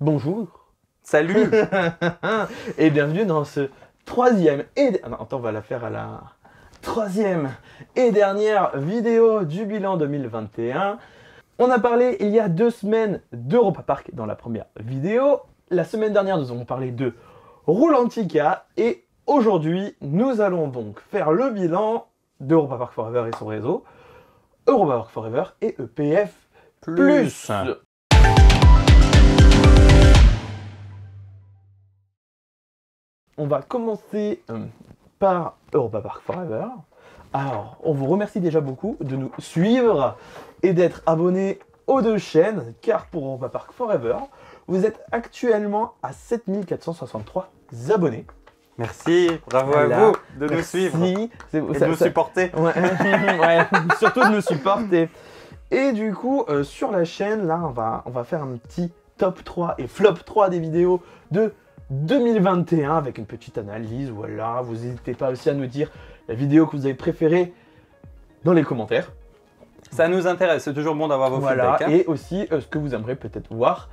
Bonjour. Salut. Et bienvenue dans ce troisième et... Ah non, attends, on va la faire à la troisième et dernière vidéo du bilan 2021. On a parlé il y a 2 semaines d'Europa Park dans la première vidéo. La semaine dernière, nous avons parlé de Roulantica. Et aujourd'hui, nous allons donc faire le bilan d'Europa Park Forever et son réseau, Europa Park Forever et EPF+. On va commencer par Europa Park Forever. Alors, on vous remercie déjà beaucoup de nous suivre et d'être abonnés aux 2 chaînes, car pour Europa Park Forever, vous êtes actuellement à 7463 abonnés. Merci, bravo à vous de nous suivre et de nous supporter. Ouais, ouais, surtout de nous supporter. Et du coup, sur la chaîne, là, on va faire un petit top 3 et flop 3 des vidéos de 2021 avec une petite analyse. Voilà, vous n'hésitez pas aussi à nous dire la vidéo que vous avez préférée dans les commentaires. Ça nous intéresse, c'est toujours bon d'avoir vos feedbacks. Et aussi ce que vous aimeriez peut-être voir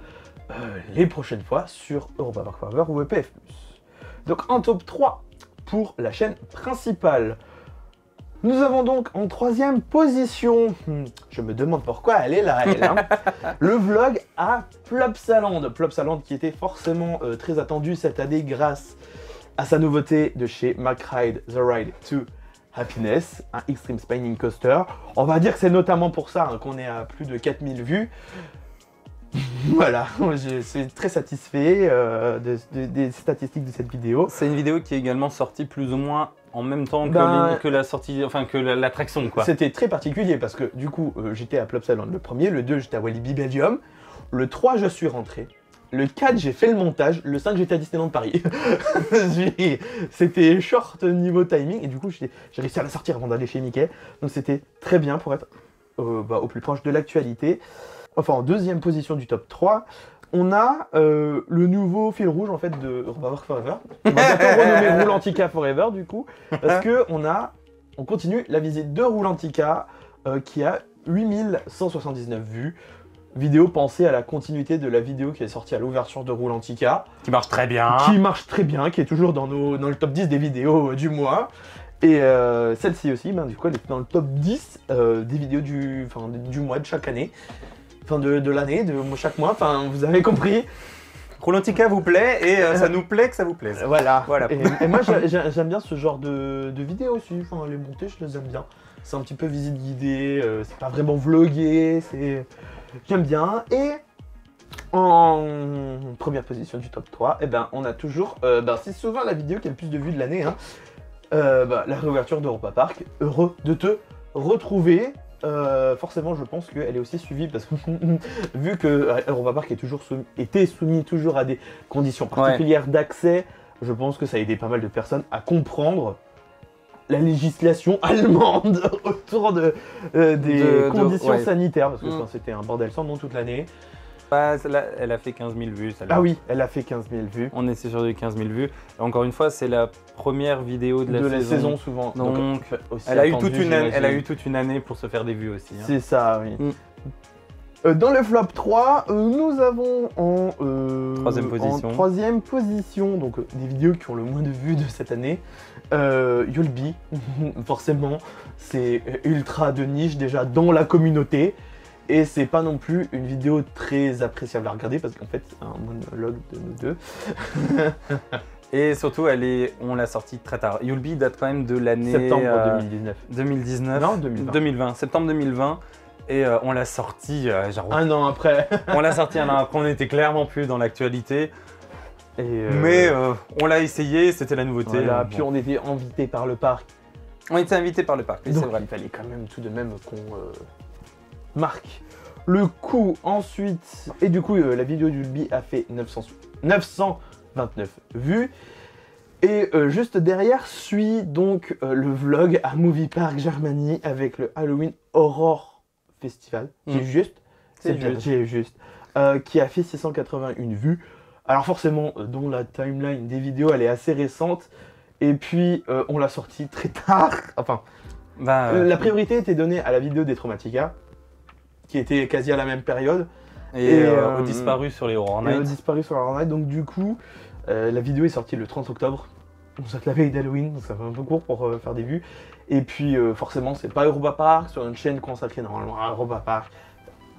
les prochaines fois sur Europa Park Forever ou EPF+. Donc en top 3 pour la chaîne principale. Nous avons donc en 3e position, je me demande pourquoi elle est là, le vlog à Plopsaland. Plopsaland qui était forcément très attendu cette année grâce à sa nouveauté de chez McRide, The Ride to Happiness, un Extreme Spinning Coaster. On va dire que c'est notamment pour ça qu'on est à plus de 4000 vues. Voilà, je suis très satisfait des statistiques de cette vidéo. C'est une vidéo qui est également sortie plus ou moins en même temps que la sortie, enfin que l'attraction quoi. C'était très particulier parce que du coup j'étais à Plopsaland le premier, le 2 j'étais à Walibi Belgium, le 3 je suis rentré, le 4 j'ai fait le montage, le 5 j'étais à Disneyland Paris. C'était short niveau timing et du coup j'ai réussi à la sortir avant d'aller chez Mickey. Donc c'était très bien pour être au plus proche de l'actualité. Enfin, en 2e position du top 3, on a le nouveau fil rouge en fait de Europa Park Forever. On va bientôt renommer Roulantica Forever du coup, parce que on continue la visite de Roulantica qui a 8179 vues. Vidéo pensée à la continuité de la vidéo qui est sortie à l'ouverture de Roulantica. Qui marche très bien. Qui marche très bien, qui est toujours dans le top 10 des vidéos du mois. Et celle-ci aussi, du coup, elle est dans le top 10 des vidéos du mois de chaque année. Enfin de l'année, de chaque mois, enfin vous avez compris. Roulantica vous plaît et ça nous plaît que ça vous plaise. Voilà. Et moi j'aime bien ce genre de vidéos aussi, enfin les montées je les aime bien. C'est un petit peu visite guidée, c'est pas vraiment vlogué, j'aime bien. Et en première position du top 3, on a toujours, c'est souvent la vidéo qui a le plus de vues de l'année, la réouverture d'Europa Park. Heureux de te retrouver. Forcément je pense qu'elle est aussi suivie parce que vu que Europa Park était soumis toujours à des conditions particulières d'accès, je pense que ça a aidé pas mal de personnes à comprendre la législation allemande autour des conditions sanitaires, parce que c'était un bordel sans nom toute l'année. Bah, elle a fait 15 000 vues. Ah oui, elle a fait 15 000 vues. On est sur du 15 000 vues. Et encore une fois, c'est la première vidéo de la saison souvent. Donc aussi elle a eu toute une année pour se faire des vues aussi. C'est ça, oui. Dans le flop 3, nous avons en 3e position, donc des vidéos qui ont le moins de vues de cette année, Yulby. Forcément, c'est ultra de niche déjà dans la communauté. Et c'est pas non plus une vidéo très appréciable à regarder parce qu'en fait c'est un monologue de nous deux. Et surtout on l'a sortie très tard. Yulby date quand même de l'année... Septembre 2019. 2019. Non, 2020. 2020. Septembre 2020. Et on l'a sortie genre... Un an après. On l'a sortie un an après, on était clairement plus dans l'actualité. Mais on l'a essayé, c'était la nouveauté. Voilà, puis on était invité par le parc. On était invité par le parc, oui, c'est vrai. Il fallait quand même tout de même qu'on marque le coup ensuite. Et du coup, la vidéo du Yulby a fait 929 vues. Et juste derrière suit donc le vlog à Movie Park Germany avec le Halloween Horror Festival. J'ai juste, qui a fait 681 vues. Alors forcément, dans la timeline des vidéos, elle est assez récente. Et puis, on l'a sortie très tard. Enfin, la priorité était donnée à la vidéo des Traumatica, qui était quasi à la même période. Et disparu sur les Horror Nights. Disparu sur les Horror Nights. Donc du coup, la vidéo est sortie le 30 octobre. Donc ça la veille d'Halloween, donc ça fait un peu court pour faire des vues. Et puis forcément, c'est pas Europa Park sur une chaîne consacrée normalement à Europa Park.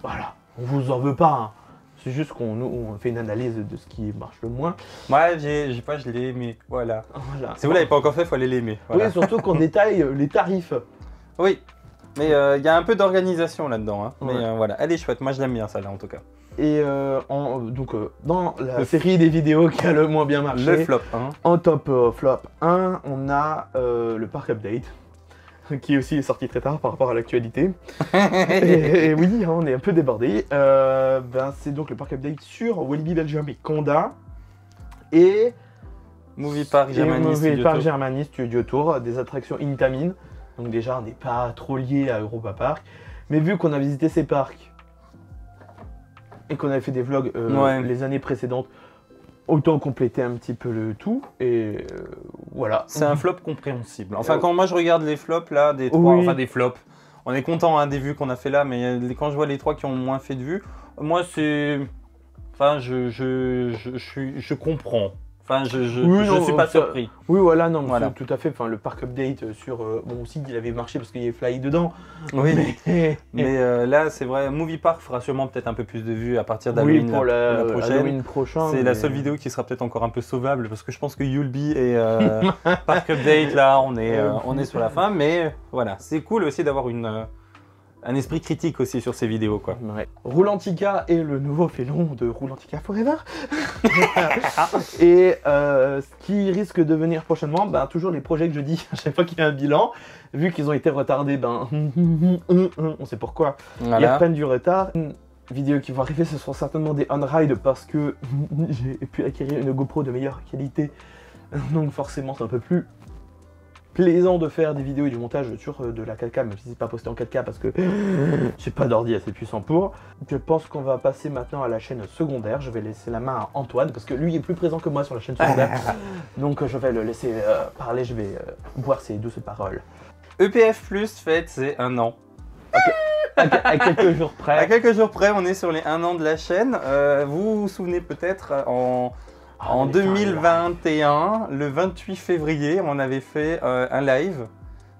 Voilà, on vous en veut pas. Hein. C'est juste qu'on fait une analyse de ce qui marche le moins. Ouais, je l'ai aimé, voilà. Si vous l'avez pas encore fait, il faut aller l'aimer. Voilà. Oui, surtout qu'on détaille les tarifs. Oui, mais il y a un peu d'organisation là-dedans. Hein. Ouais. Mais voilà, elle est chouette, moi je l'aime bien celle-là en tout cas. Et donc dans la série des vidéos qui a le moins bien marché, le flop 1. En top flop 1, on a le Park Update, qui aussi est sorti très tard par rapport à l'actualité. et oui, hein, on est un peu débordé. C'est donc le Park Update sur Walibi Belgium et Conda. Et Movie Park Germany Studio Tour, des attractions Intamin. Donc déjà, on n'est pas trop lié à Europa Park. Mais vu qu'on a visité ces parcs et qu'on avait fait des vlogs les années précédentes, autant compléter un petit peu le tout. Et voilà. C'est un flop compréhensible. Enfin, quand moi je regarde les flops là, des trois, enfin des flops, on est content hein, des vues qu'on a fait là, mais quand je vois les trois qui ont moins fait de vues, moi c'est... Enfin, je comprends. Enfin, je suis pas surpris. Oui, voilà, non, voilà. Tout à fait. Enfin, le Park Update sur... bon, aussi, il avait marché parce qu'il y avait Fly dedans. Oui, mais là, c'est vrai, Movie Park fera sûrement peut-être un peu plus de vues à partir d'Halloween pour la prochaine. C'est la seule vidéo qui sera peut-être encore un peu sauvable parce que je pense que Yulby et Park Update, là, on est sur la fin. Mais voilà, c'est cool aussi d'avoir un esprit critique aussi sur ces vidéos, quoi. Ouais. Roulantica est le nouveau félon de Roulantica Forever. Et ce qui risque de venir prochainement, toujours les projets que je dis à chaque fois qu'il y a un bilan, vu qu'ils ont été retardés, on sait pourquoi, ils reprennent du retard. Une vidéo qui va arriver, ce seront certainement des on-ride parce que j'ai pu acquérir une GoPro de meilleure qualité, donc forcément c'est un peu plus plaisant de faire des vidéos et du montage sur de la 4K, même si c'est pas posté en 4K parce que j'ai pas d'ordi assez puissant pour. Je pense qu'on va passer maintenant à la chaîne secondaire. Je vais laisser la main à Antoine parce que lui est plus présent que moi sur la chaîne secondaire. Donc je vais le laisser parler, je vais boire ses douces paroles. EPF Plus fête ses 1 an. À quelques jours près. À quelques jours près, on est sur les 1 an de la chaîne. Vous vous souvenez peut-être en 2021, le 28 février, on avait fait un live.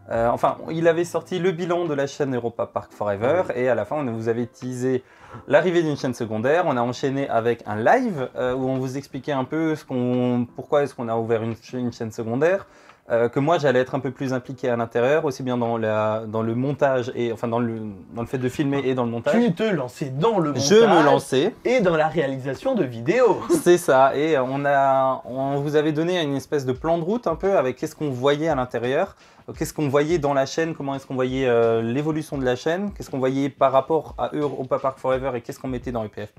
Enfin, il avait sorti le bilan de la chaîne Europa Park Forever et à la fin, on vous avait teasé l'arrivée d'une chaîne secondaire. On a enchaîné avec un live où on vous expliquait un peu pourquoi est-ce qu'on a ouvert une chaîne secondaire. Que moi j'allais être un peu plus impliqué à l'intérieur, aussi bien dans le montage, et enfin dans le fait de filmer et dans le montage. Tu te lançais dans le montage. Je me lançais. Et dans la réalisation de vidéos. C'est ça, et on vous avait donné une espèce de plan de route un peu avec qu'est-ce qu'on voyait à l'intérieur, qu'est-ce qu'on voyait dans la chaîne, comment est-ce qu'on voyait l'évolution de la chaîne, qu'est-ce qu'on voyait par rapport à Europa Park Forever et qu'est-ce qu'on mettait dans EPF+.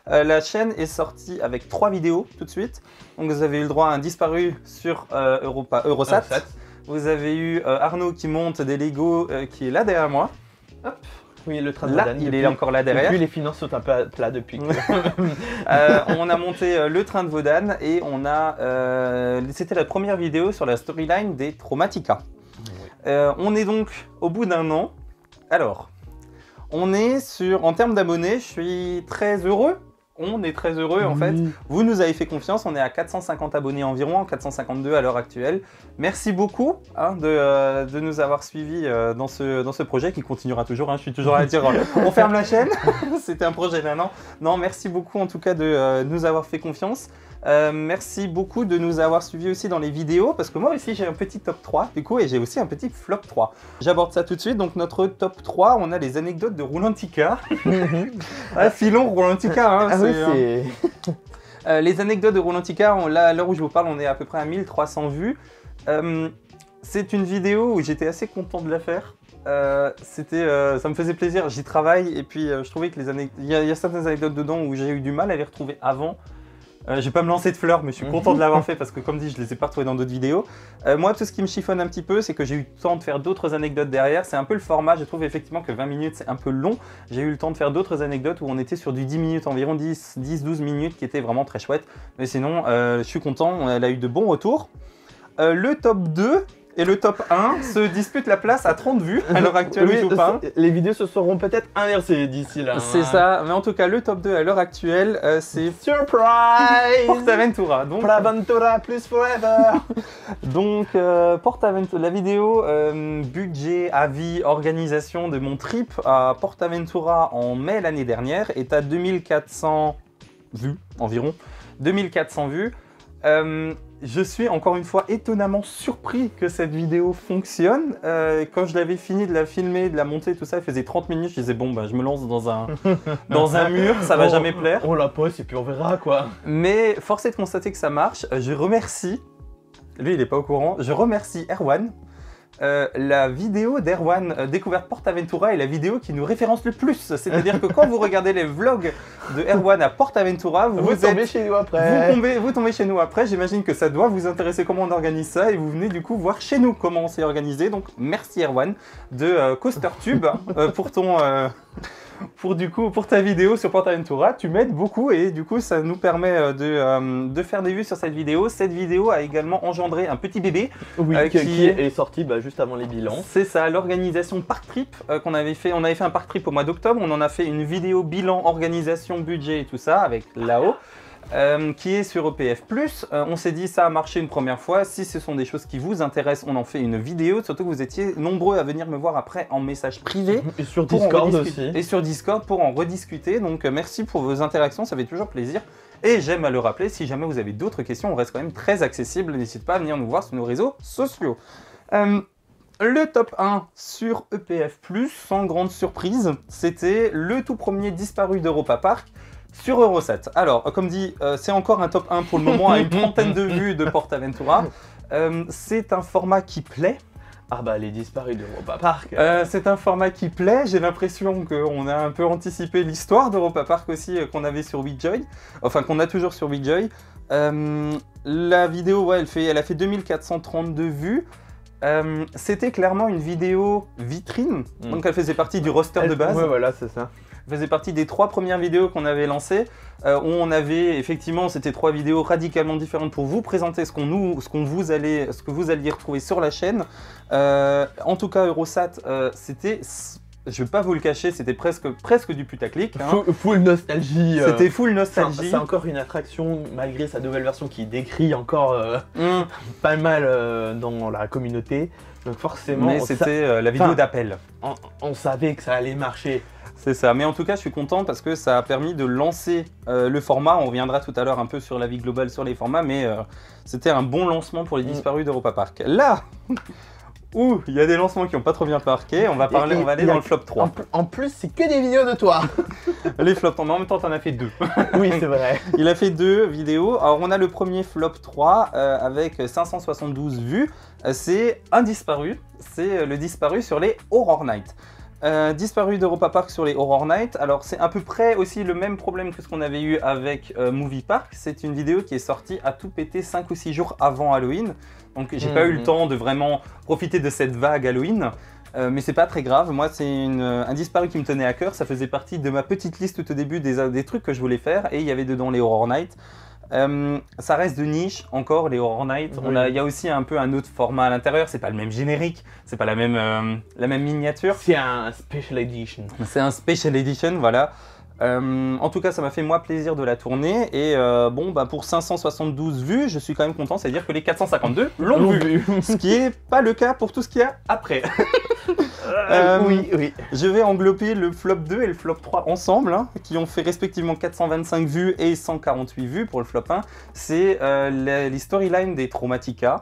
La chaîne est sortie avec 3 vidéos tout de suite. Donc vous avez eu le droit à un disparu sur Eurosat. Vous avez eu Arnaud qui monte des Lego qui est là derrière moi. Hop. Oui, le train de là, Vodan. Il est encore là derrière. Depuis, les finances sont un peu à plat depuis. On a monté le train de Vodan et c'était la première vidéo sur la storyline des Traumatica. On est donc au bout d'1 an. Alors, on est en termes d'abonnés, je suis très heureux. On est très heureux en fait. Vous nous avez fait confiance, on est à 450 abonnés environ, 452 à l'heure actuelle. Merci beaucoup de nous avoir suivis dans ce projet qui continuera toujours. Je suis toujours à dire on ferme la chaîne, c'était un projet d'1 an. Non, merci beaucoup en tout cas de nous avoir fait confiance. Merci beaucoup de nous avoir suivis aussi dans les vidéos parce que moi aussi j'ai un petit top 3 du coup et j'ai aussi un petit flop 3. J'aborde ça tout de suite, donc notre top 3, on a les anecdotes de Roulantica. Filons Roulantica. Les anecdotes de Roulantica, là à l'heure où je vous parle, on est à peu près à 1300 vues. C'est une vidéo où j'étais assez content de la faire. Ça me faisait plaisir, j'y travaille et puis je trouvais que il y a certaines anecdotes dedans où j'ai eu du mal à les retrouver avant. Je vais pas me lancer de fleurs, mais je suis content de l'avoir fait parce que comme dit, je les ai pas retrouvés dans d'autres vidéos. Moi, tout ce qui me chiffonne un petit peu, c'est que j'ai eu le temps de faire d'autres anecdotes derrière. C'est un peu le format, je trouve effectivement que 20 minutes, c'est un peu long. J'ai eu le temps de faire d'autres anecdotes où on était sur du 10 minutes, environ 10-12 minutes, qui était vraiment très chouette. Mais sinon, je suis content, elle a eu de bons retours. Le top 2, et le top 1 se dispute la place à 30 vues à l'heure actuelle Oui, au top 1. les vidéos se seront peut-être inversées d'ici là. C'est ça, mais en tout cas le top 2 à l'heure actuelle c'est Surprise PortAventura. PortAventura plus forever. Donc PortAventura, la vidéo budget, avis, organisation de mon trip à PortAventura en mai l'année dernière est à 2400 vues environ. 2400 vues. Je suis encore une fois étonnamment surpris que cette vidéo fonctionne. Quand je l'avais fini de la filmer, de la monter, tout ça, il faisait 30 minutes. Je disais bon bah je me lance dans un mur, ça va jamais plaire. On la poste et puis on verra quoi. Mais force est de constater que ça marche. Je remercie, lui il est pas au courant, je remercie Erwan. La vidéo d'Erwan découverte PortAventura est la vidéo qui nous référence le plus. C'est-à-dire que quand vous regardez les vlogs de Erwan à PortAventura, vous tombez chez nous après. Vous tombez chez nous après. J'imagine que ça doit vous intéresser comment on organise ça et vous venez du coup voir chez nous comment on s'est organisé. Donc merci Erwan de CoasterTube pour ta vidéo sur PortAventura. Tu m'aides beaucoup et du coup ça nous permet de faire des vues sur cette vidéo. Cette vidéo a également engendré un petit bébé qui est sorti juste avant les bilans. C'est ça, l'organisation Park Trip qu'on avait fait. On avait fait un Park Trip au mois d'octobre. On en a fait une vidéo bilan, organisation, budget et tout ça avec Lao. Qui est sur EPF+. On s'est dit ça a marché une première fois, si ce sont des choses qui vous intéressent, on en fait une vidéo, surtout que vous étiez nombreux à venir me voir après en message privé. Et sur Discord aussi. Et sur Discord pour en rediscuter, donc merci pour vos interactions, ça fait toujours plaisir. Et j'aime à le rappeler, si jamais vous avez d'autres questions, on reste quand même très accessible, n'hésitez pas à venir nous voir sur nos réseaux sociaux. Le top 1 sur EPF+, sans grande surprise, c'était le tout premier disparu d'Europa Park, sur Eurosat. Alors, comme dit, c'est encore un top 1 pour le moment, à une trentaine de vues de PortAventura. C'est un format qui plaît. Ah bah, les disparus d'Europa Park. C'est un format qui plaît. J'ai l'impression qu'on a un peu anticipé l'histoire d'Europa Park aussi, qu'on avait sur WeJoy. Enfin, qu'on a toujours sur WeJoy. La vidéo, ouais, elle a fait 2432 vues. C'était clairement une vidéo vitrine. Donc, elle faisait partie du roster de base. Ouais, voilà, c'est ça. Faisait partie des 3 premières vidéos qu'on avait lancées, où on avait effectivement, c'était 3 vidéos radicalement différentes pour vous présenter ce que vous alliez retrouver sur la chaîne. En tout cas, Eurosat, c'était, je vais pas vous le cacher, c'était presque du putaclic. Hein. Full nostalgie. C'était full nostalgie. C'est encore une attraction, malgré sa nouvelle version qui décrit encore pas mal dans la communauté. Donc forcément, mais c'était la vidéo d'appel. On savait que ça allait marcher. C'est ça, mais en tout cas je suis content parce que ça a permis de lancer le format. On reviendra tout à l'heure un peu sur la vie globale sur les formats, mais c'était un bon lancement pour les disparus d'Europa Park. Là où il y a des lancements qui n'ont pas trop bien marqué, on va aller dans le flop 3. En plus, c'est que des vidéos de toi. Les flops, mais en même temps t'en as fait 2. Oui, c'est vrai. Il a fait 2 vidéos. Alors on a le premier flop 3 avec 572 vues. C'est un disparu, c'est le disparu sur les Horror Nights. Disparu d'Europa Park sur les Horror Nights. Alors c'est à peu près aussi le même problème que ce qu'on avait eu avec Movie Park. C'est une vidéo qui est sortie à tout péter 5 ou 6 jours avant Halloween. Donc j'ai pas eu le temps de vraiment profiter de cette vague Halloween. Mais c'est pas très grave. Moi c'est un disparu qui me tenait à cœur. Ça faisait partie de ma petite liste tout au début des trucs que je voulais faire. Et il y avait dedans les Horror Nights. Ça reste de niche, encore les Horror Nights. Il y a aussi un peu un autre format à l'intérieur, c'est pas le même générique, c'est pas la même miniature. C'est un Special Edition. C'est un Special Edition, voilà. En tout cas, ça m'a fait moi plaisir de la tourner et bon, bah, pour 572 vues, je suis quand même content, c'est-à-dire que les 452 l'ont vu. Ce qui est pas le cas pour tout ce qu'il y a après. Oui. Je vais englober le flop 2 et le flop 3 ensemble, hein, qui ont fait respectivement 425 vues et 148 vues pour le flop 1. C'est les storylines des Traumatica.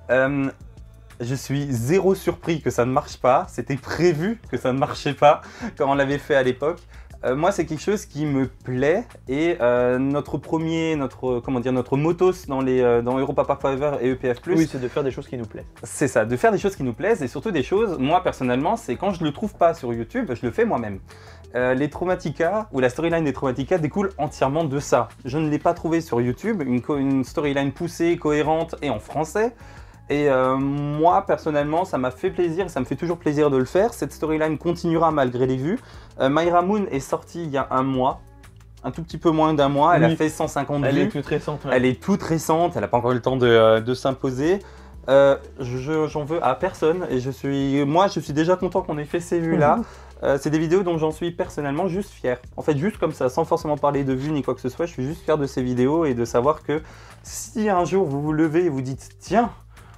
Je suis zéro surpris que ça ne marche pas. C'était prévu que ça ne marchait pas quand on l'avait fait à l'époque. Moi, c'est quelque chose qui me plaît et notre motos dans Europa Park Forever et EPF+. Oui, c'est de faire des choses qui nous plaisent. C'est ça, de faire des choses qui nous plaisent et surtout des choses, moi personnellement, c'est quand je ne le trouve pas sur YouTube, je le fais moi-même. Les Traumatica ou la storyline des Traumatica découle entièrement de ça. Je ne l'ai pas trouvé sur YouTube, une storyline poussée, cohérente et en français. Et moi, personnellement, ça m'a fait plaisir, ça me fait toujours plaisir de le faire. Cette storyline continuera malgré les vues. Myra Moon est sortie il y a un mois, un tout petit peu moins d'un mois. Elle a fait 150 vues. Elle est toute récente. Ouais. Elle est toute récente, elle n'a pas encore eu le temps de s'imposer. J'en veux à personne et je suis déjà content qu'on ait fait ces vues-là. C'est des vidéos dont j'en suis personnellement juste fier. En fait, juste comme ça, sans forcément parler de vues ni quoi que ce soit, je suis juste fier de ces vidéos et de savoir que si un jour vous vous levez et vous dites « Tiens,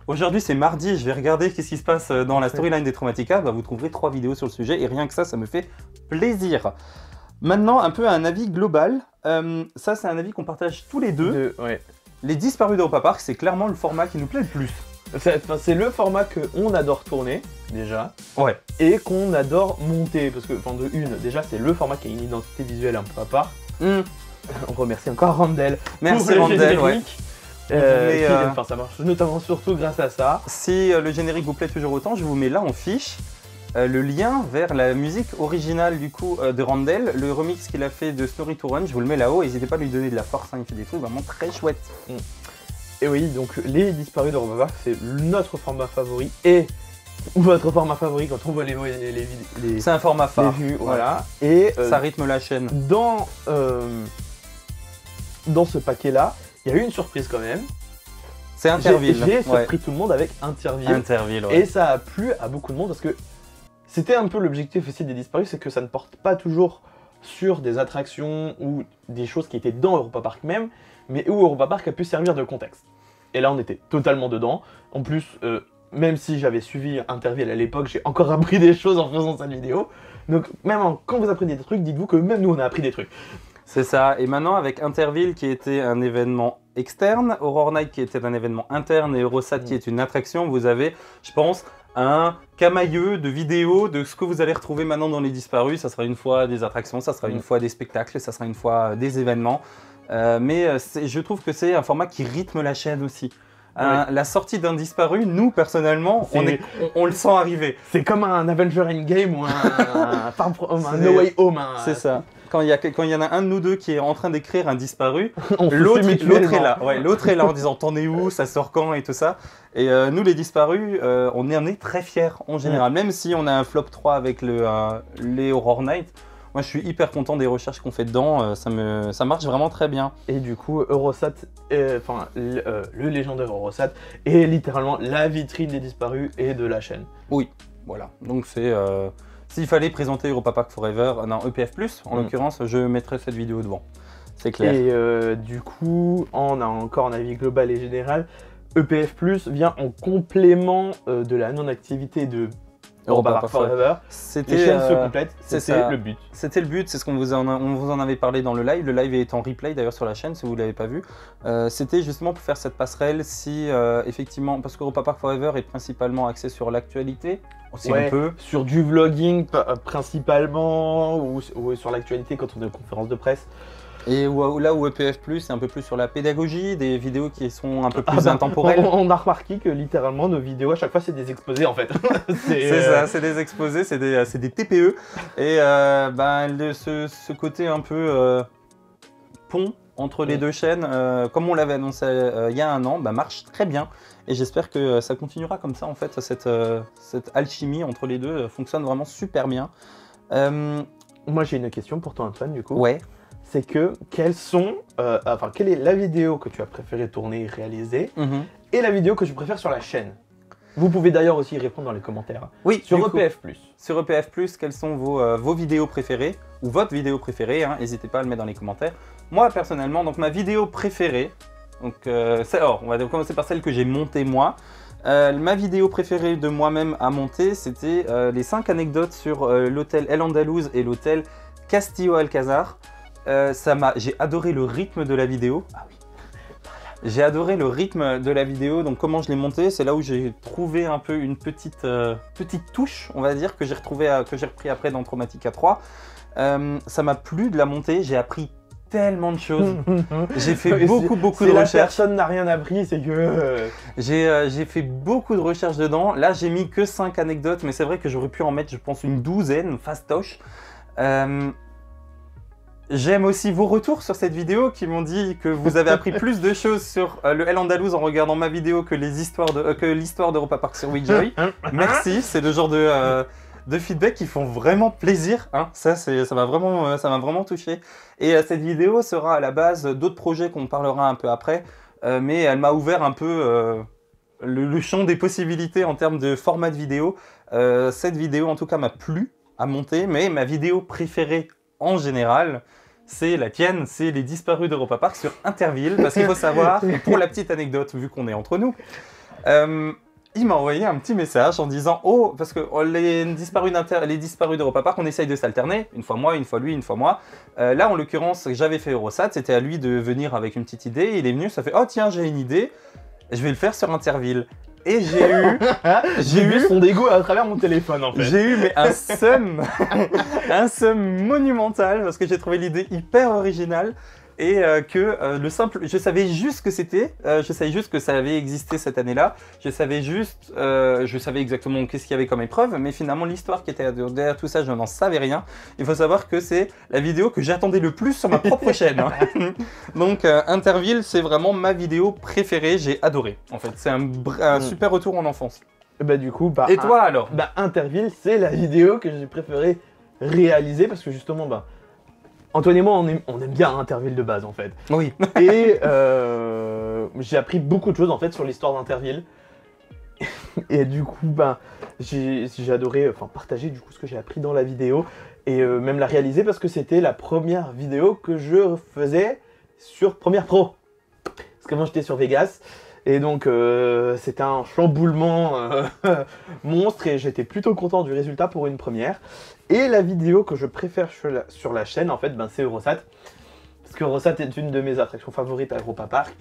aujourd'hui c'est mardi, je vais regarder qu'est-ce qui se passe dans la storyline des Traumatica », bah, vous trouverez 3 vidéos sur le sujet et rien que ça me fait plaisir. Maintenant, un peu un avis global. Ça, c'est un avis qu'on partage tous les deux. Ouais. Les disparus d'Europa Park, c'est clairement le format qui nous plaît le plus. C'est le format qu'on adore tourner, déjà, Ouais. et qu'on adore monter, parce que, déjà, c'est le format qui a une identité visuelle un peu à part. On remercie encore Randall. Merci pour le Randall, générique, ouais. ça marche notamment surtout grâce à ça. Si le générique vous plaît toujours autant, je vous mets là en fiche le lien vers la musique originale du coup de Randall, le remix qu'il a fait de Snorri to Run, je vous le mets là-haut, n'hésitez pas à lui donner de la force, hein, il fait des trucs vraiment très chouettes. Et oui, donc les disparus d'Europa Park, c'est notre format favori et votre format favori quand on voit les C'est un format phare. vues, Ouais. voilà. Et Ça rythme la chaîne. dans ce paquet-là, il y a eu une surprise quand même. C'est Interville. J'ai surpris tout le monde avec Interville. Interville, ouais. Et ça a plu à beaucoup de monde parce que c'était un peu l'objectif aussi des disparus, c'est que ça ne porte pas toujours sur des attractions ou des choses qui étaient dans Europa Park même, mais où Europa Park a pu servir de contexte. Et là, on était totalement dedans. En plus, même si j'avais suivi Interville à l'époque, j'ai encore appris des choses en faisant cette vidéo. Donc, quand vous apprenez des trucs, dites-vous que même nous, on a appris des trucs. C'est ça. Et maintenant, avec Interville qui était un événement externe, Horror Night qui était un événement interne et Eurosat qui est une attraction, vous avez, je pense, un camailleux de vidéos de ce que vous allez retrouver maintenant dans les disparus. Ça sera une fois des attractions, ça sera une fois des spectacles, ça sera une fois des événements. Je trouve que c'est un format qui rythme la chaîne aussi. La sortie d'un disparu, nous personnellement, on le sent arriver. C'est comme un Avenger Endgame ou un No Way Home. C'est ça. Quand il y en a un de nous deux qui est en train d'écrire un disparu, On l'autre se fait est là. Ouais, l'autre est là en disant t'en es où, ça sort quand et tout ça. Et nous les disparus, on est très fiers en général. Même si on a un flop 3 avec les Horror Night, moi je suis hyper content des recherches qu'on fait dedans, ça marche vraiment très bien. Et du coup, Eurosat, le légendaire Eurosat est littéralement la vitrine des disparus et de la chaîne. Oui, voilà. Donc c'est... S'il fallait présenter Europa Park Forever, non, EPF+, en l'occurrence, je mettrais cette vidéo devant. C'est clair. Et du coup, on a encore un avis global et général. EPF+, vient en complément de la non-activité de Europa Park Forever. Les chaînes se complètent, c'était le but. C'était le but, c'est ce qu'on vous en avait parlé dans le live. Le live est en replay d'ailleurs sur la chaîne si vous ne l'avez pas vu. C'était justement pour faire cette passerelle si effectivement, parce qu'Europa Park Forever est principalement axé sur l'actualité. Aussi un peu. Sur du vlogging principalement, ou sur l'actualité quand on est en conférence de presse. Et là où EPF+, c'est un peu plus sur la pédagogie, des vidéos qui sont un peu plus intemporelles. On a remarqué que littéralement nos vidéos à chaque fois c'est des exposés en fait. C'est ça, c'est des exposés, c'est des TPE. Et ce côté un peu pont entre les deux chaînes, comme on l'avait annoncé il y a un an, marche très bien. Et j'espère que ça continuera comme ça en fait, cette alchimie entre les deux fonctionne vraiment super bien. Moi j'ai une question pour toi Antoine du coup. Ouais. C'est que quelle est la vidéo que tu as préféré tourner et réaliser et la vidéo que tu préfères sur la chaîne. Vous pouvez d'ailleurs aussi y répondre dans les commentaires. Oui, sur EPF+. Sur EPF+, quelles sont vos vidéos préférées ou votre vidéo préférée, n'hésitez pas à le mettre dans les commentaires. Moi personnellement, donc ma vidéo préférée, donc on va commencer par celle que j'ai montée moi. Ma vidéo préférée de moi-même à monter, c'était les 5 anecdotes sur l'hôtel El Andaluz et l'hôtel Castillo Alcazar. J'ai adoré le rythme de la vidéo. Ah oui. J'ai adoré le rythme de la vidéo, donc comment je l'ai monté, c'est là où j'ai trouvé un peu une petite touche, on va dire, que j'ai repris après dans Traumatica 3. Ça m'a plu de la monter, j'ai appris tellement de choses. J'ai fait beaucoup de recherches. Personne n'a rien appris, c'est que... J'ai fait beaucoup de recherches dedans. Là, j'ai mis que 5 anecdotes, mais c'est vrai que j'aurais pu en mettre, je pense, une douzaine, fastoche. J'aime aussi vos retours sur cette vidéo qui m'ont dit que vous avez appris plus de choses sur le El Andaluz en regardant ma vidéo que l'histoire d'Europa Park sur Witchjoy. Merci, c'est le genre de feedback qui font vraiment plaisir. Ça m'a vraiment touché. Et cette vidéo sera à la base d'autres projets qu'on parlera un peu après, mais elle m'a ouvert un peu le champ des possibilités en termes de format de vidéo. Cette vidéo, en tout cas, m'a plu à monter, mais ma vidéo préférée en général, c'est la tienne, c'est les disparus d'Europa Park sur Interville, parce qu'il faut savoir, pour la petite anecdote, vu qu'on est entre nous, il m'a envoyé un petit message en disant « Oh, parce que les disparus d'Europa Park, on essaye de s'alterner, une fois moi, une fois lui, une fois moi. Là, en l'occurrence, j'avais fait Eurosat, c'était à lui de venir avec une petite idée, il est venu, ça fait « Oh tiens, j'ai une idée, je vais le faire sur Interville. » Et j'ai eu son dégoût à travers mon téléphone en fait. J'ai eu mais un seum, un seum monumental parce que j'ai trouvé l'idée hyper originale et je savais juste que c'était, je savais juste que ça avait existé cette année-là, je savais exactement qu'est-ce qu'il y avait comme épreuve, mais finalement l'histoire qui était derrière tout ça, je n'en savais rien. Il faut savoir que c'est la vidéo que j'attendais le plus sur ma propre chaîne. Donc Interville, c'est vraiment ma vidéo préférée, j'ai adoré. En fait, c'est un super retour en enfance. Bah du coup, et toi alors? Bah Interville, c'est la vidéo que j'ai préféré réaliser parce que justement, bah Antoine et moi, on aime bien Interville de base en fait. Oui. Et j'ai appris beaucoup de choses en fait sur l'histoire d'Interville. Et du coup, ben, j'ai adoré partager du coup ce que j'ai appris dans la vidéo et même la réaliser parce que c'était la première vidéo que je faisais sur Premiere Pro. Parce qu'avant j'étais sur Vegas. Et donc c'était un chamboulement monstre et j'étais plutôt content du résultat pour une première. Et la vidéo que je préfère sur la chaîne, en fait, ben, c'est Eurosat. Parce que Eurosat est une de mes attractions favorites à Europa Park.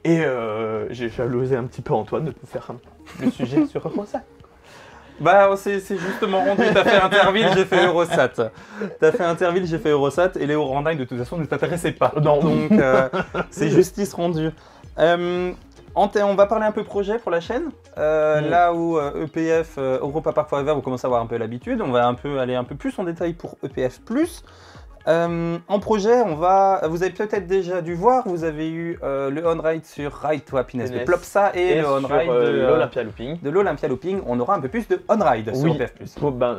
Et j'ai jalousé un petit peu Antoine de nous faire le sujet sur Eurosat. Bah c'est justement rendu, t'as fait Interville, j'ai fait Eurosat. T'as fait Interville, j'ai fait Eurosat et Léo Randagne de toute façon ne t'intéressait pas. Non. Donc c'est justice rendue. On va parler un peu projet pour la chaîne. Là où EPF, Europa Park Forever, vous commencez à avoir un peu l'habitude, on va aller un peu plus en détail pour EPF+. En projet, vous avez peut-être déjà dû voir, vous avez eu le on-ride sur Ride to Happiness de Plopsa et le on-ride de l'Olympia Looping. On aura un peu plus de on-ride sur EPF+.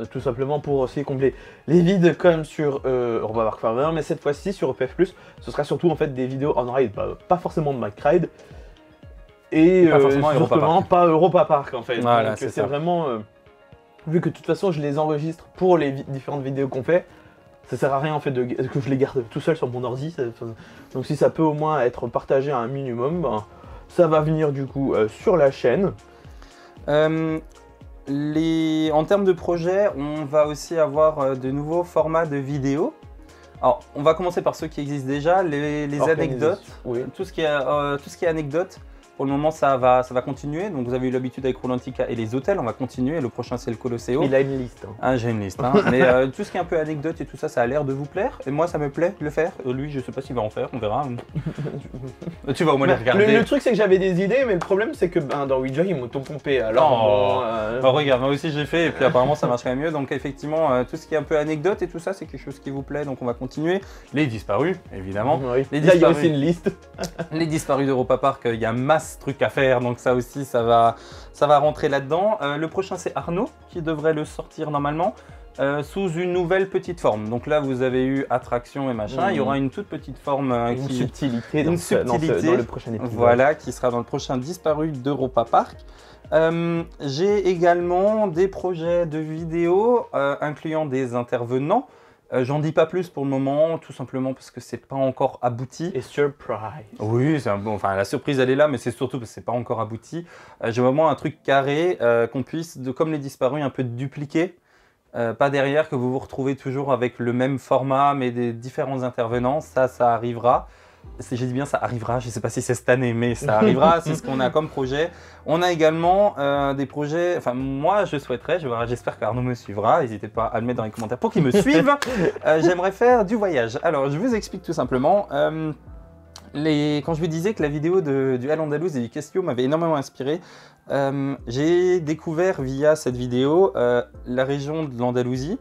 Tout simplement pour aussi combler les vides comme sur Europa Park Forever, mais cette fois-ci sur EPF+, ce sera surtout en fait des vidéos on-ride, pas forcément de McRide. Et surtout pas Europa Park en fait. Voilà, donc c'est vraiment vu que de toute façon je les enregistre pour les différentes vidéos qu'on fait, ça sert à rien en fait que je les garde tout seul sur mon ordi. Donc si ça peut au moins être partagé à un minimum, ben, ça va venir du coup sur la chaîne. En termes de projet, on va aussi avoir de nouveaux formats de vidéos. Alors, on va commencer par ceux qui existent déjà, les anecdotes, oui. tout ce qui est anecdote. Pour le moment, ça va continuer. Donc, vous avez eu l'habitude avec Rolantica et les hôtels. On va continuer. Le prochain, c'est le Colosseo. Il a une liste. Ah, j'ai une liste. Mais tout ce qui est un peu anecdote et tout ça, ça a l'air de vous plaire. Et moi, ça me plaît de le faire. Lui, je sais pas s'il va en faire. On verra. Tu vas au moins les regarder. Le truc, c'est que j'avais des idées, mais le problème, c'est que dans Ouija, ils m'auto-pompé. Alors, regarde, moi aussi, j'ai fait. Et puis, apparemment, ça marche quand même mieux. Donc, effectivement, tout ce qui est un peu anecdote et tout ça, c'est quelque chose qui vous plaît. Donc, on va continuer. Les disparus, évidemment. Oui. Là, il y a aussi une liste. Les disparus d'Europa Park, il y a masse trucs à faire, donc ça aussi ça va rentrer là-dedans. Le prochain c'est Arnaud qui devrait le sortir normalement sous une nouvelle petite forme. Donc là vous avez eu attraction et machin, il y aura une toute petite forme une subtilité dans le prochain épisode. Voilà, qui sera dans le prochain disparu d'Europa Park. J'ai également des projets de vidéos incluant des intervenants. J'en dis pas plus pour le moment, tout simplement parce que c'est pas encore abouti. Et surprise. Oui, la surprise elle est là, mais c'est surtout parce que c'est pas encore abouti. J'ai vraiment un truc carré qu'on puisse, comme les disparus, un peu dupliquer. Pas derrière que vous vous retrouvez toujours avec le même format, mais des différents intervenants. Ça arrivera. J'ai dit bien ça arrivera, je ne sais pas si c'est cette année, mais ça arrivera, c'est ce qu'on a comme projet. On a également des projets, moi je souhaiterais, j'espère qu'Arnaud me suivra, n'hésitez pas à le mettre dans les commentaires pour qu'il me suive. J'aimerais faire du voyage. Alors je vous explique tout simplement. Quand je vous disais que la vidéo du Al-Andalouse et du Castillo m'avait énormément inspiré, j'ai découvert via cette vidéo la région de l'Andalousie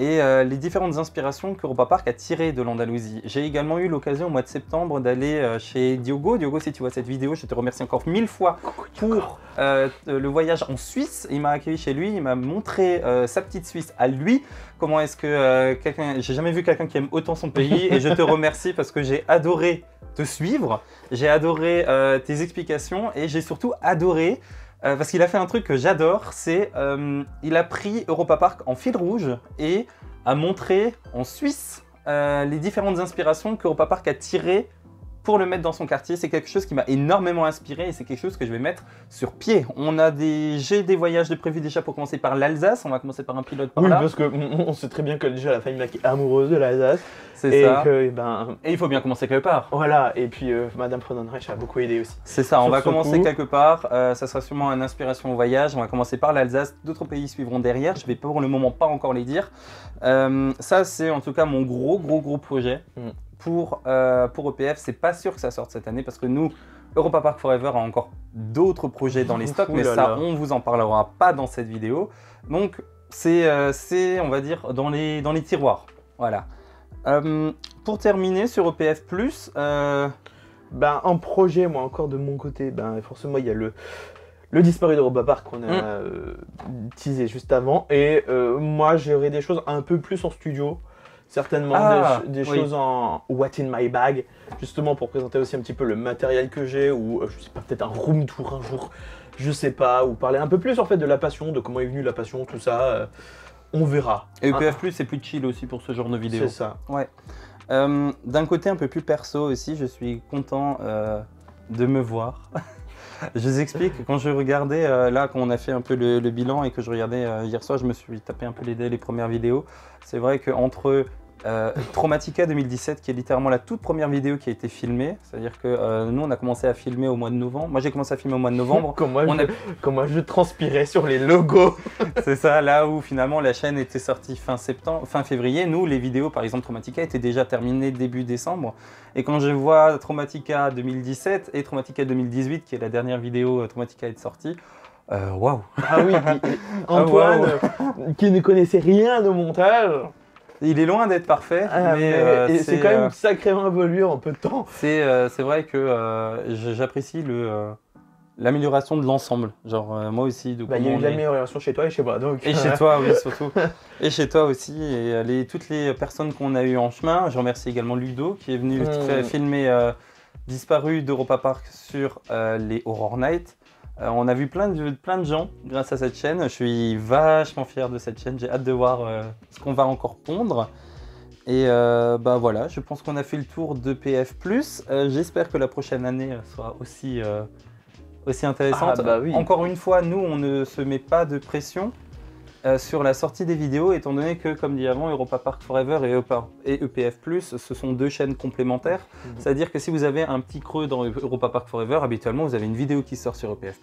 et les différentes inspirations qu'Europa Park a tirées de l'Andalousie. J'ai également eu l'occasion au mois de septembre d'aller chez Diogo. Diogo, si tu vois cette vidéo, je te remercie encore 1000 fois pour le voyage en Suisse. Il m'a accueilli chez lui, il m'a montré sa petite Suisse à lui. Comment est-ce que j'ai jamais vu quelqu'un qui aime autant son pays et je te remercie parce que j'ai adoré te suivre, j'ai adoré tes explications et j'ai surtout adoré Parce qu'il a fait un truc que j'adore, c'est il a pris Europa Park en fil rouge et a montré en Suisse les différentes inspirations qu'Europa Park a tirées pour le mettre dans son quartier. C'est quelque chose qui m'a énormément inspiré et c'est quelque chose que je vais mettre sur pied. J'ai des voyages de prévus déjà pour commencer par l'Alsace. On va commencer par un pilote par là. Oui, parce qu'on sait très bien que déjà la famille Mac est amoureuse de l'Alsace. C'est ça. Et il faut bien commencer quelque part. Voilà, et puis Madame Fraudenreich a beaucoup aidé aussi. C'est ça, on va commencer quelque part. Ça sera sûrement une inspiration au voyage. On va commencer par l'Alsace. D'autres pays suivront derrière. Je vais pour le moment pas encore les dire. Ça, c'est en tout cas mon gros projet. Pour EPF, c'est pas sûr que ça sorte cette année parce que nous, Europa Park Forever a encore d'autres projets dans les stocks, mais ça, on vous en parlera pas dans cette vidéo. Donc, c'est on va dire, dans les tiroirs. Voilà. Pour terminer sur EPF+, un projet, moi encore de mon côté, forcément il y a le disparu d'Europa Park qu'on a teasé juste avant, et moi j'aurai des choses un peu plus en studio. Certainement des choses en What in my bag, justement pour présenter aussi un petit peu le matériel que j'ai, ou je sais pas, peut-être un room tour un jour, je sais pas, ou parler un peu plus en fait de la passion, de comment est venue la passion, tout ça, on verra. Et EPF+, c'est plus chill aussi pour ce genre de vidéo. C'est ça. Ouais. D'un côté un peu plus perso aussi, je suis content de me voir. Je vous explique, quand je regardais, là, quand on a fait un peu le bilan et que je regardais hier soir, je me suis tapé un peu les premières vidéos. C'est vrai qu'entre Traumatica 2017, qui est littéralement la toute première vidéo qui a été filmée, c'est-à-dire que nous, on a commencé à filmer au mois de novembre. Moi, j'ai commencé à filmer au mois de novembre. Comment je transpirais sur les logos. C'est ça, là où finalement la chaîne était sortie fin février. Nous, les vidéos, par exemple, Traumatica étaient déjà terminées début décembre. Et quand je vois Traumatica 2017 et Traumatica 2018, qui est la dernière vidéo Traumatica à être sortie, waouh! Ah oui, Antoine, qui ne connaissait rien au montage. Il est loin d'être parfait, mais c'est quand même sacrément évolué en peu de temps. C'est vrai que j'apprécie l'amélioration de l'ensemble. Genre moi aussi. Il y a eu de l'amélioration chez toi et chez moi. Donc, et chez toi, oui, surtout. Et chez toi aussi. Et toutes les personnes qu'on a eues en chemin. Je remercie également Ludo qui est venu filmer Disparu d'Europa Park sur les Horror Nights. On a vu plein de gens grâce à cette chaîne. Je suis vachement fier de cette chaîne. J'ai hâte de voir ce qu'on va encore pondre. Et voilà, je pense qu'on a fait le tour de PF+. J'espère que la prochaine année sera aussi intéressante. Oui. Encore une fois, nous, on ne se met pas de pression sur la sortie des vidéos, étant donné que, comme dit avant, Europa Park Forever et EPF+, ce sont deux chaînes complémentaires. C'est-à-dire que si vous avez un petit creux dans Europa Park Forever, habituellement, vous avez une vidéo qui sort sur EPF+.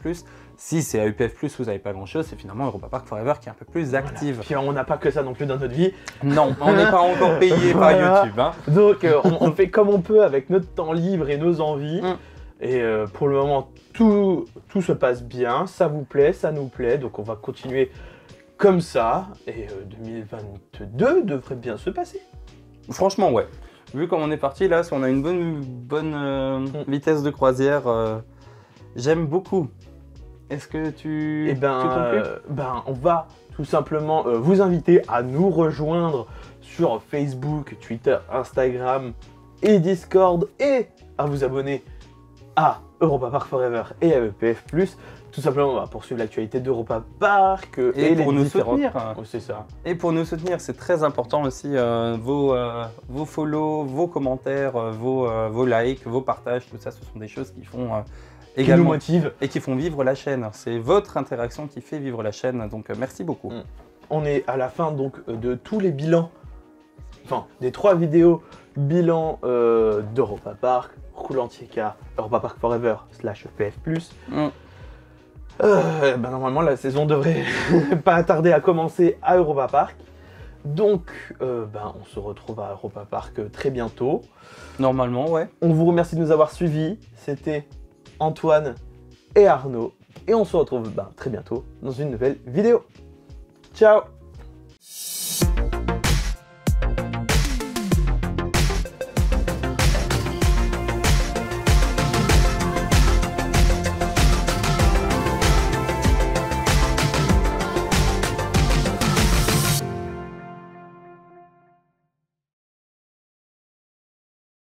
Si c'est à EPF+, vous n'avez pas grand-chose, c'est finalement Europa Park Forever qui est un peu plus active. Puis on n'a pas que ça non plus dans notre vie. Non, on n'est pas encore payé par YouTube. Hein. Donc on fait comme on peut avec notre temps libre et nos envies. Et pour le moment, tout se passe bien, ça vous plaît, ça nous plaît, donc on va continuer comme ça, et 2022 devrait bien se passer. Franchement, ouais. Vu comme on est parti là, si on a une bonne vitesse de croisière, j'aime beaucoup. Est-ce que tu on va tout simplement vous inviter à nous rejoindre sur Facebook, Twitter, Instagram et Discord, et à vous abonner à Europa Park Forever et à EPF+. Tout simplement, on va poursuivre l'actualité d'Europa Park et pour nous soutenir. C'est ça. Et pour nous soutenir, c'est très important aussi vos follow, vos commentaires, vos likes, vos partages, tout ça, ce sont des choses qui font également qui nous motivent et qui font vivre la chaîne. C'est votre interaction qui fait vivre la chaîne, donc merci beaucoup. On est à la fin donc de tous les bilans, enfin des 3 vidéos bilan d'Europa Park, Roulantica, Europa Park Forever /EPF+. Normalement la saison devrait pas tarder à commencer à Europa Park. Donc on se retrouve à Europa Park très bientôt. Normalement, ouais. On vous remercie de nous avoir suivis. C'était Antoine et Arnaud. Et on se retrouve très bientôt dans une nouvelle vidéo. Ciao!